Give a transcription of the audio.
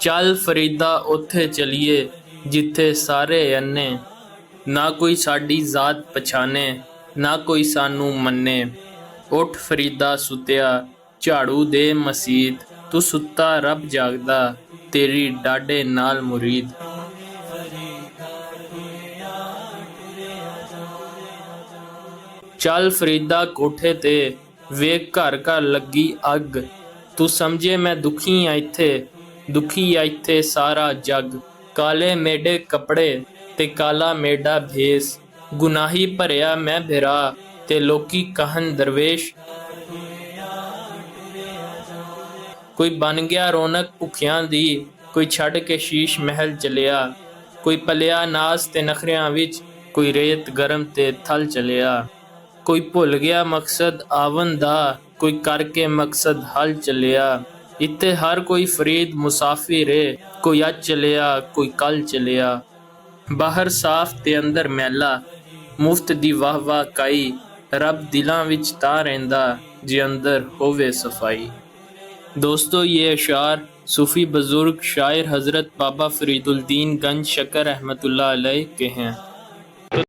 ਚੱਲ ਫਰੀਦਾ ਉੱਥੇ ਚਲੀਏ ਜਿੱਥੇ ਸਾਰੇ ਅੰਨੇ, ਨਾ ਕੋਈ ਸਾਡੀ ਜ਼ਾਤ ਪਛਾਣੇ ਨਾ ਕੋਈ ਸਾਨੂੰ ਮੰਨੇ। ਉੱਠ ਫਰੀਦਾ ਸੁੱਤਿਆ ਝਾੜੂ ਦੇ ਮਸੀਤ, ਤੂੰ ਸੁੱਤਾ ਰੱਬ ਜਾਗਦਾ ਤੇਰੀ ਡਾਢੇ ਨਾਲ ਮੁਰੀਦ। ਚੱਲ ਫਰੀਦਾ ਕੋਠੇ ਤੇ ਵੇਖ ਘਰ ਘਰ ਲੱਗੀ ਅੱਗ, ਤੂੰ ਸਮਝੇ ਮੈਂ ਦੁਖੀ ਆ ਇੱਥੇ, ਦੁਖੀ ਆ ਇੱਥੇ ਸਾਰਾ ਜੱਗ। ਕਾਲੇ ਮੇਢੇ ਕੱਪੜੇ ਤੇ ਕਾਲਾ ਮੇਢਾ ਭੇਸ, ਗੁਨਾਹੀ ਭਰਿਆ ਮੈਂ ਬਿਰਾ ਤੇ ਲੋਕੀ ਕਹਿਣ ਦਰਵੇਸ਼। ਕੋਈ ਬਣ ਗਿਆ ਰੌਣਕ ਭੁੱਖਿਆਂ ਦੀ, ਕੋਈ ਛੱਡ ਕੇ ਸ਼ੀਸ਼ ਮਹਿਲ ਚਲਿਆ, ਕੋਈ ਪਲਿਆ ਨਾਜ਼ ਤੇ ਨਖਰਿਆਂ ਵਿੱਚ, ਕੋਈ ਰੇਤ ਗਰਮ ਤੇ ਥਲ ਚਲਿਆ। ਕੋਈ ਭੁੱਲ ਗਿਆ ਮਕਸਦ ਆਵਨ ਦਾ, ਕੋਈ ਕਰਕੇ ਮਕਸਦ ਹਲ ਚਲਿਆ। ਇੱਥੇ ਹਰ ਕੋਈ ਫਰੀਦ ਮੁਸਾਫਿਰ ਏ, ਕੋਈ ਅੱਜ ਚਲਿਆ ਕੋਈ ਕੱਲ ਚਲਿਆ। ਬਾਹਰ ਸਾਫ਼ ਤੇ ਅੰਦਰ ਮੈਲਾ, ਮੁਫਤ ਦੀ ਵਾਹ ਵਾਹ ਕਾਈ, ਰੱਬ ਦਿਲਾਂ ਵਿੱਚ ਤਾਂ ਰਹਿੰਦਾ ਜੇ ਅੰਦਰ ਹੋਵੇ सफाई। दोस्तों, ये अशार सूफ़ी बुज़ुर्ग शायर हज़रत बाबा फ़रीदुद्दीन गंज शकर रहमतुल्लाह अलैह के हैं।